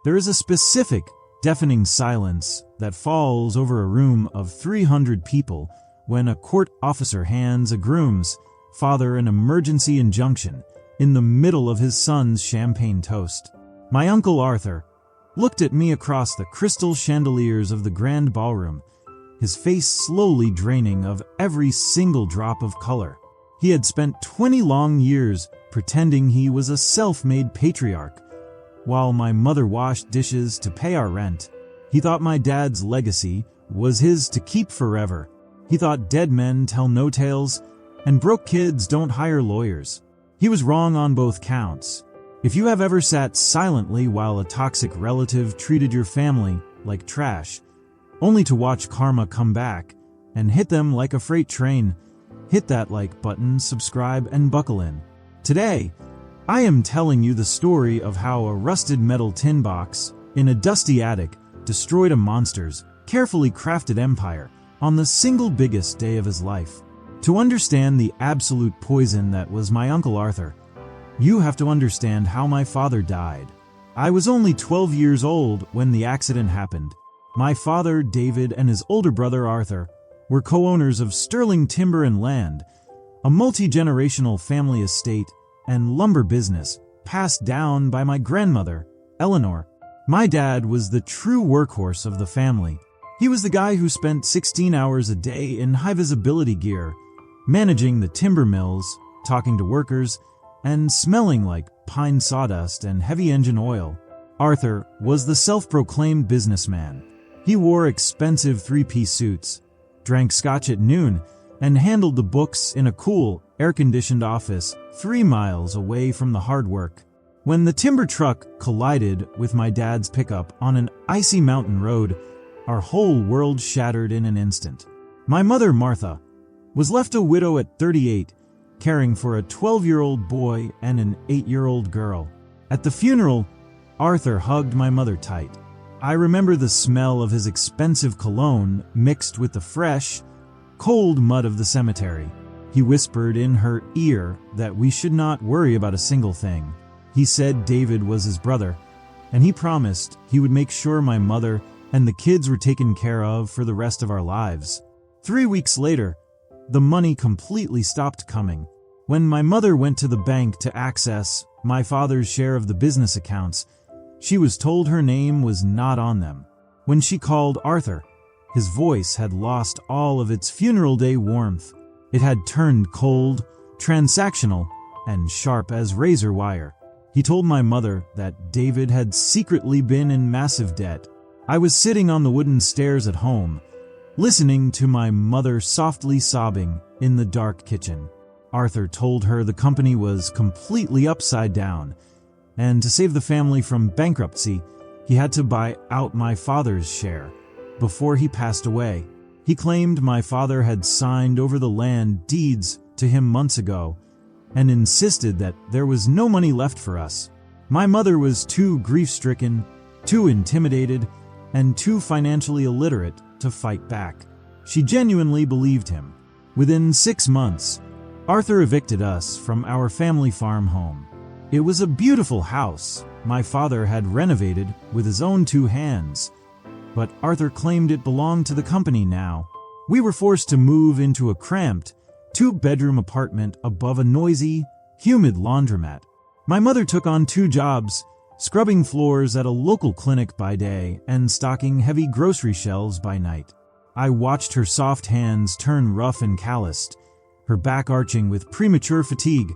There is a specific, deafening silence that falls over a room of 300 people when a court officer hands a groom's father an emergency injunction in the middle of his son's champagne toast. My Uncle Arthur looked at me across the crystal chandeliers of the grand ballroom, his face slowly draining of every single drop of color. He had spent 20 long years pretending he was a self-made patriarch, while my mother washed dishes to pay our rent. He thought my dad's legacy was his to keep forever. He thought dead men tell no tales, and broke kids don't hire lawyers. He was wrong on both counts. If you have ever sat silently while a toxic relative treated your family like trash, only to watch karma come back and hit them like a freight train, hit that like button, subscribe, and buckle in. Today, I am telling you the story of how a rusted metal tin box in a dusty attic destroyed a monster's carefully crafted empire on the single biggest day of his life. To understand the absolute poison that was my Uncle Arthur, you have to understand how my father died. I was only 12 years old when the accident happened. My father, David, and his older brother, Arthur, were co-owners of Sterling Timber and Land, a multi-generational family estate and lumber business passed down by my grandmother, Eleanor. My dad was the true workhorse of the family. He was the guy who spent 16 hours a day in high-visibility gear, managing the timber mills, talking to workers, and smelling like pine sawdust and heavy engine oil. Arthur was the self-proclaimed businessman. He wore expensive three-piece suits, drank scotch at noon, and handled the books in a cool, air-conditioned office 3 miles away from the hard work. When the timber truck collided with my dad's pickup on an icy mountain road, our whole world shattered in an instant. My mother, Martha, was left a widow at 38, caring for a 12-year-old boy and an 8-year-old girl. At the funeral, Arthur hugged my mother tight. I remember the smell of his expensive cologne mixed with the fresh, cold mud of the cemetery. He whispered in her ear that we should not worry about a single thing. He said David was his brother, and he promised he would make sure my mother and the kids were taken care of for the rest of our lives. 3 weeks later, the money completely stopped coming. When my mother went to the bank to access my father's share of the business accounts, she was told her name was not on them. When she called Arthur, his voice had lost all of its funeral day warmth. It had turned cold, transactional, and sharp as razor wire. He told my mother that David had secretly been in massive debt. I was sitting on the wooden stairs at home, listening to my mother softly sobbing in the dark kitchen. Arthur told her the company was completely upside down, and to save the family from bankruptcy, he had to buy out my father's share before he passed away. He claimed my father had signed over the land deeds to him months ago and insisted that there was no money left for us. My mother was too grief-stricken, too intimidated, and too financially illiterate to fight back. She genuinely believed him. Within 6 months, Arthur evicted us from our family farm home. It was a beautiful house my father had renovated with his own 2 hands, but Arthur claimed it belonged to the company now. We were forced to move into a cramped, 2-bedroom apartment above a noisy, humid laundromat. My mother took on 2 jobs, scrubbing floors at a local clinic by day and stocking heavy grocery shelves by night. I watched her soft hands turn rough and calloused, her back arching with premature fatigue,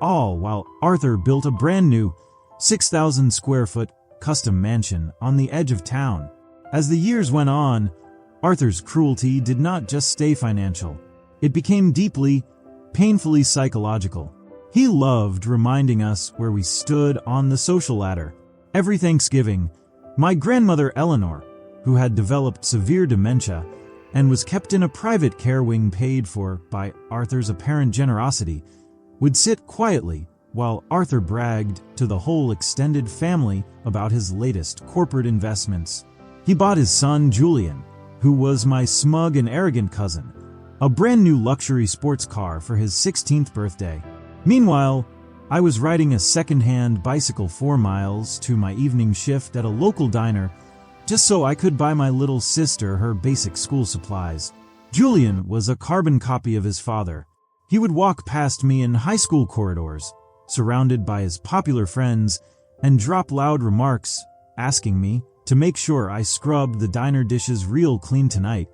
all while Arthur built a brand new 6,000 square foot custom mansion on the edge of town. As the years went on, Arthur's cruelty did not just stay financial. It became deeply, painfully psychological. He loved reminding us where we stood on the social ladder. Every Thanksgiving, my grandmother Eleanor, who had developed severe dementia and was kept in a private care wing paid for by Arthur's apparent generosity, would sit quietly while Arthur bragged to the whole extended family about his latest corporate investments. He bought his son Julian, who was my smug and arrogant cousin, a brand new luxury sports car for his 16th birthday. Meanwhile, I was riding a second-hand bicycle 4 miles to my evening shift at a local diner just so I could buy my little sister her basic school supplies. Julian was a carbon copy of his father. He would walk past me in high school corridors, surrounded by his popular friends, and drop loud remarks, asking me to make sure I scrubbed the diner dishes real clean tonight,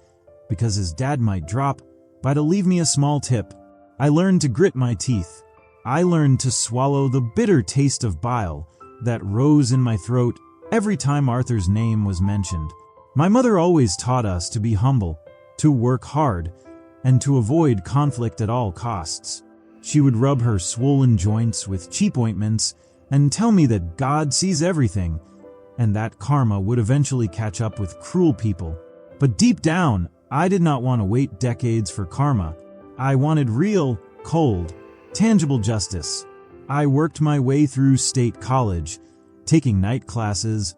because his dad might drop by to leave me a small tip. I learned to grit my teeth. I learned to swallow the bitter taste of bile that rose in my throat every time Arthur's name was mentioned. My mother always taught us to be humble, to work hard, and to avoid conflict at all costs. She would rub her swollen joints with cheap ointments and tell me that God sees everything, and that karma would eventually catch up with cruel people. But deep down, I did not want to wait decades for karma. I wanted real, cold, tangible justice. I worked my way through state college, taking night classes,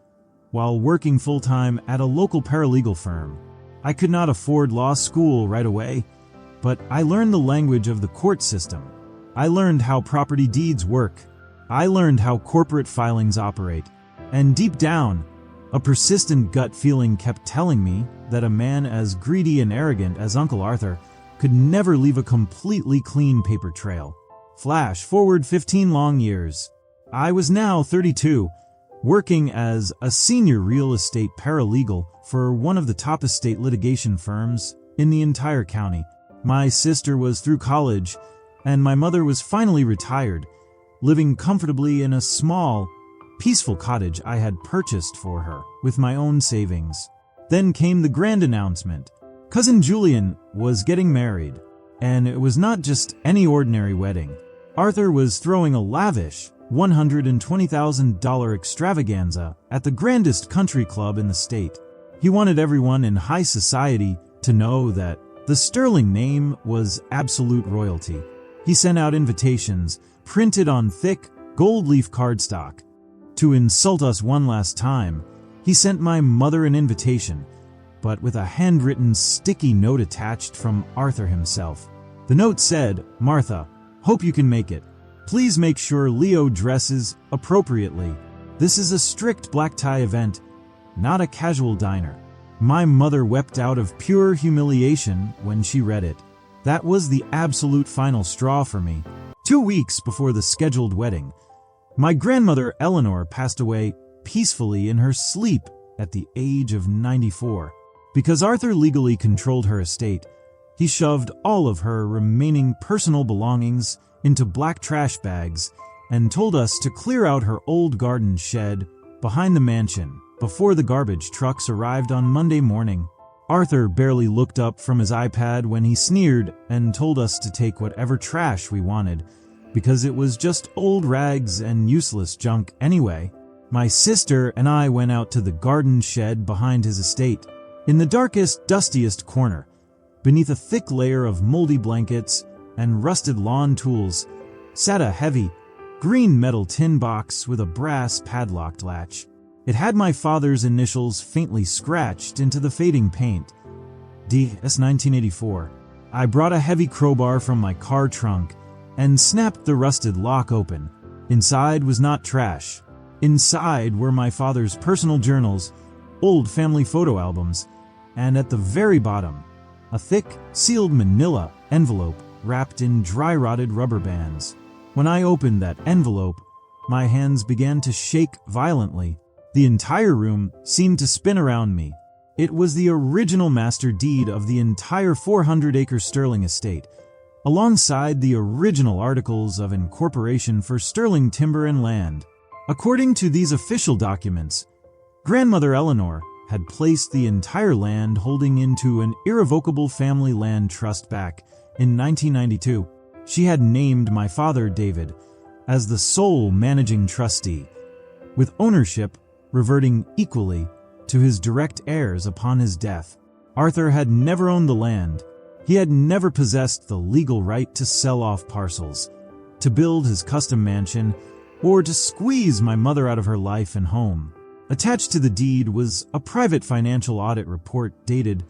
while working full-time at a local paralegal firm. I could not afford law school right away, but I learned the language of the court system. I learned how property deeds work. I learned how corporate filings operate. And deep down, a persistent gut feeling kept telling me that a man as greedy and arrogant as Uncle Arthur could never leave a completely clean paper trail. Flash forward 15 long years. I was now 32, working as a senior real estate paralegal for one of the top estate litigation firms in the entire county. My sister was through college, and my mother was finally retired, living comfortably in a small, peaceful cottage I had purchased for her with my own savings. Then came the grand announcement. Cousin Julian was getting married, and it was not just any ordinary wedding. Arthur was throwing a lavish $120,000 extravaganza at the grandest country club in the state. He wanted everyone in high society to know that the sterling name was absolute royalty. He sent out invitations printed on thick, gold-leaf cardstock. To insult us one last time, he sent my mother an invitation, but with a handwritten sticky note attached from Arthur himself. The note said, "Martha, hope you can make it. Please make sure Leo dresses appropriately. This is a strict black tie event, not a casual diner." My mother wept out of pure humiliation when she read it. That was the absolute final straw for me. 2 weeks before the scheduled wedding, my grandmother Eleanor passed away peacefully in her sleep at the age of 94. Because Arthur legally controlled her estate, he shoved all of her remaining personal belongings into black trash bags and told us to clear out her old garden shed behind the mansion before the garbage trucks arrived on Monday morning. Arthur barely looked up from his iPad when he sneered and told us to take whatever trash we wanted, because it was just old rags and useless junk anyway. My sister and I went out to the garden shed behind his estate. In the darkest, dustiest corner, beneath a thick layer of moldy blankets and rusted lawn tools, sat a heavy, green metal tin box with a brass padlocked latch. It had my father's initials faintly scratched into the fading paint. DS 1984. I brought a heavy crowbar from my car trunk and snapped the rusted lock open. Inside was not trash. Inside were my father's personal journals, old family photo albums, and at the very bottom, a thick, sealed manila envelope wrapped in dry-rotted rubber bands. When I opened that envelope, my hands began to shake violently. The entire room seemed to spin around me. It was the original master deed of the entire 400-acre Sterling estate, alongside the original articles of incorporation for Sterling timber and land. According to these official documents, Grandmother Eleanor had placed the entire land holding into an irrevocable family land trust back in 1992. She had named my father, David, as the sole managing trustee, with ownership reverting equally to his direct heirs upon his death. Arthur had never owned the land. He had never possessed the legal right to sell off parcels, to build his custom mansion, or to squeeze my mother out of her life and home. Attached to the deed was a private financial audit report dated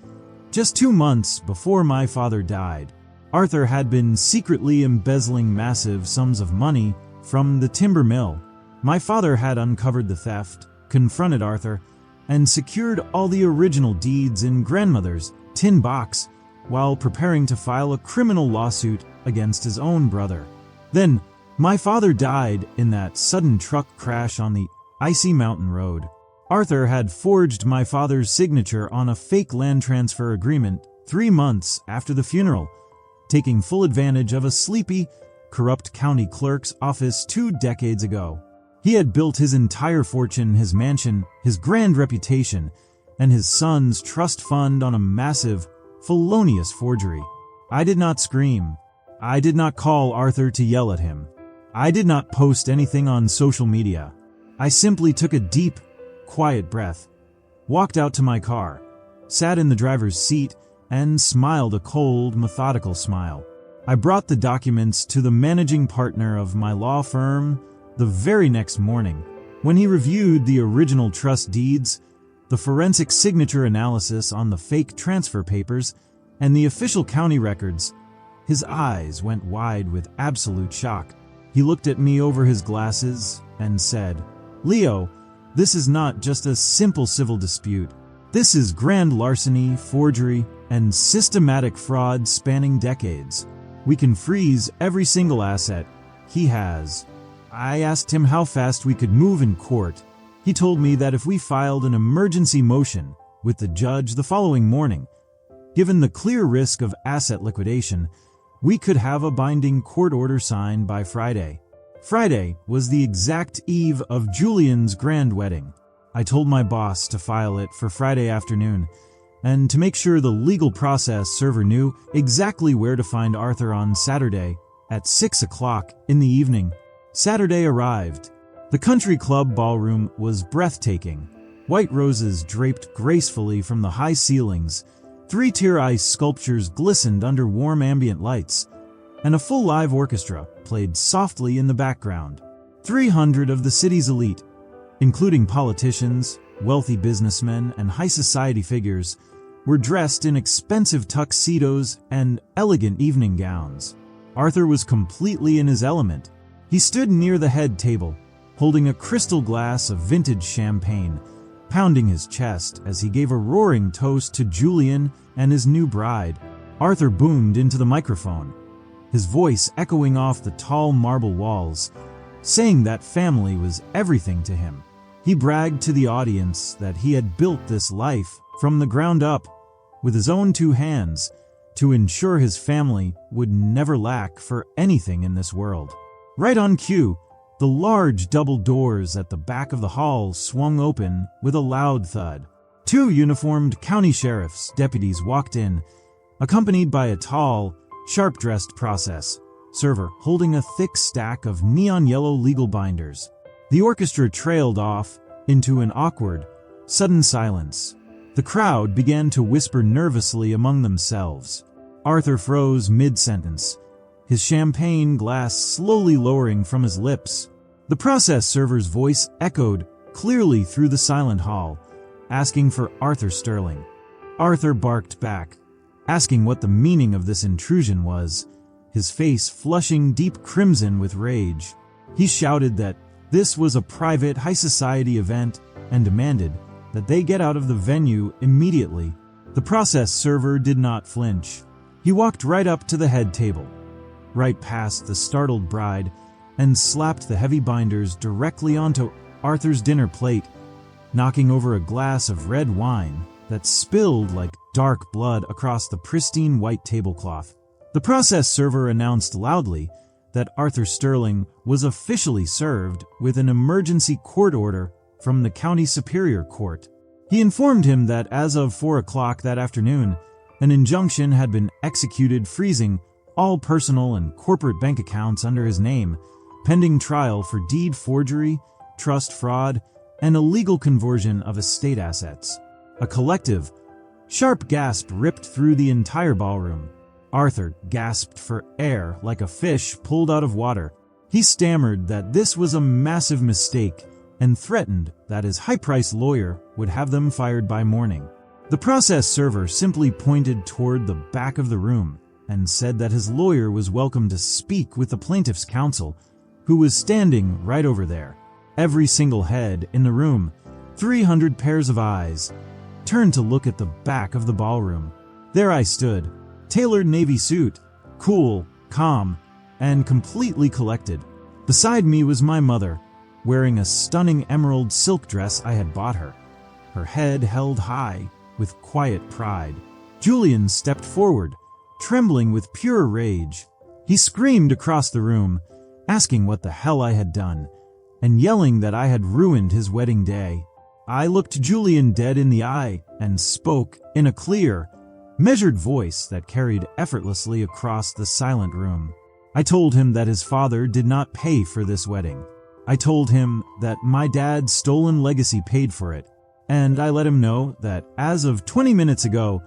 just 2 months before my father died. Arthur had been secretly embezzling massive sums of money from the timber mill. My father had uncovered the theft, confronted Arthur, and secured all the original deeds in grandmother's tin box while preparing to file a criminal lawsuit against his own brother. Then, my father died in that sudden truck crash on the icy mountain road. Arthur had forged my father's signature on a fake land transfer agreement 3 months after the funeral, taking full advantage of a sleepy, corrupt county clerk's office 2 decades ago. He had built his entire fortune, his mansion, his grand reputation, and his son's trust fund on a massive, felonious forgery. I did not scream. I did not call Arthur to yell at him. I did not post anything on social media. I simply took a deep, quiet breath, walked out to my car, sat in the driver's seat, and smiled a cold, methodical smile. I brought the documents to the managing partner of my law firm the very next morning. When he reviewed the original trust deeds, the forensic signature analysis on the fake transfer papers, and the official county records, his eyes went wide with absolute shock. He looked at me over his glasses and said, "Leo, this is not just a simple civil dispute. This is grand larceny, forgery, and systematic fraud spanning decades. We can freeze every single asset he has." I asked him how fast we could move in court. He told me that if we filed an emergency motion with the judge the following morning, given the clear risk of asset liquidation, we could have a binding court order signed by Friday. Friday was the exact eve of Julian's grand wedding. I told my boss to file it for Friday afternoon, and to make sure the legal process server knew exactly where to find Arthur on Saturday at 6 o'clock in the evening. Saturday arrived. The country club ballroom was breathtaking. White roses draped gracefully from the high ceilings, 3-tier ice sculptures glistened under warm ambient lights, and a full live orchestra played softly in the background. 300 of the city's elite, including politicians, wealthy businessmen, and high society figures, were dressed in expensive tuxedos and elegant evening gowns. Arthur was completely in his element. He stood near the head table, holding a crystal glass of vintage champagne, pounding his chest as he gave a roaring toast to Julian and his new bride. Arthur boomed into the microphone, his voice echoing off the tall marble walls, saying that family was everything to him. He bragged to the audience that he had built this life from the ground up with his own 2 hands to ensure his family would never lack for anything in this world. Right on cue, the large double doors at the back of the hall swung open with a loud thud. 2 uniformed county sheriff's deputies walked in, accompanied by a tall, sharp-dressed process server holding a thick stack of neon yellow legal binders. The orchestra trailed off into an awkward, sudden silence. The crowd began to whisper nervously among themselves. Arthur froze mid-sentence, his champagne glass slowly lowering from his lips. The process server's voice echoed clearly through the silent hall, asking for Arthur Sterling. Arthur barked back, asking what the meaning of this intrusion was, his face flushing deep crimson with rage. He shouted that this was a private high society event and demanded that they get out of the venue immediately. The process server did not flinch. He walked right up to the head table, right past the startled bride, and slapped the heavy binders directly onto Arthur's dinner plate, knocking over a glass of red wine that spilled like dark blood across the pristine white tablecloth. The process server announced loudly that Arthur Sterling was officially served with an emergency court order from the county superior court. He informed him that as of 4 o'clock that afternoon, an injunction had been executed freezing all personal and corporate bank accounts under his name, pending trial for deed forgery, trust fraud, and illegal conversion of estate assets. A collective, sharp gasp ripped through the entire ballroom. Arthur gasped for air like a fish pulled out of water. He stammered that this was a massive mistake and threatened that his high-priced lawyer would have them fired by morning. The process server simply pointed toward the back of the room and said that his lawyer was welcome to speak with the plaintiff's counsel who was standing right over there. Every single head in the room, 300 pairs of eyes, turned to look at the back of the ballroom. There I stood, tailored navy suit, cool, calm, and completely collected. Beside me was my mother, wearing a stunning emerald silk dress I had bought her, her head held high with quiet pride. Julian stepped forward, trembling with pure rage. He screamed across the room, asking what the hell I had done, and yelling that I had ruined his wedding day. I looked Julian dead in the eye and spoke in a clear, measured voice that carried effortlessly across the silent room. I told him that his father did not pay for this wedding. I told him that my dad's stolen legacy paid for it, and I let him know that as of 20 minutes ago,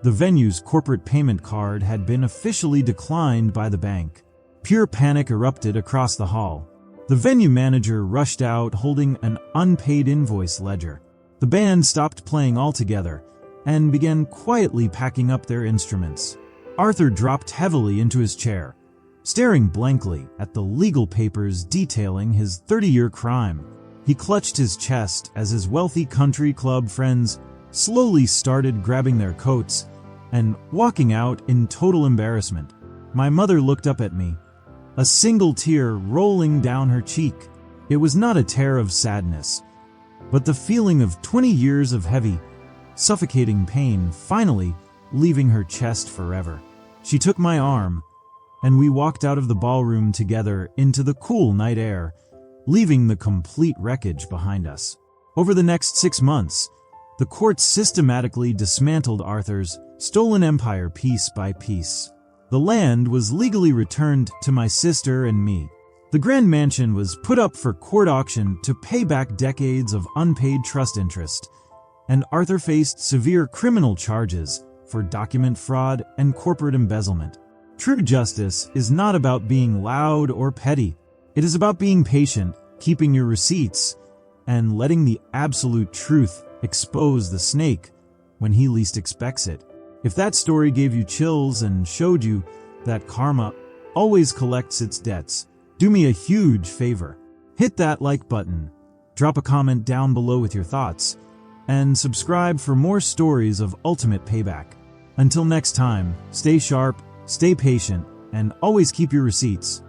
the venue's corporate payment card had been officially declined by the bank. Pure panic erupted across the hall. The venue manager rushed out holding an unpaid invoice ledger. The band stopped playing altogether and began quietly packing up their instruments. Arthur dropped heavily into his chair, staring blankly at the legal papers detailing his 30-year crime. He clutched his chest as his wealthy country club friends slowly started grabbing their coats and walking out in total embarrassment. My mother looked up at me, a single tear rolling down her cheek. It was not a tear of sadness, but the feeling of 20 years of heavy, suffocating pain finally leaving her chest forever. She took my arm, and we walked out of the ballroom together into the cool night air, leaving the complete wreckage behind us. Over the next 6 months, the courts systematically dismantled Arthur's stolen empire piece by piece. The land was legally returned to my sister and me. The grand mansion was put up for court auction to pay back decades of unpaid trust interest, and Arthur faced severe criminal charges for document fraud and corporate embezzlement. True justice is not about being loud or petty. It is about being patient, keeping your receipts, and letting the absolute truth expose the snake when he least expects it. If that story gave you chills and showed you that karma always collects its debts, do me a huge favor. Hit that like button, drop a comment down below with your thoughts, and subscribe for more stories of ultimate payback. Until next time, stay sharp, stay patient, and always keep your receipts.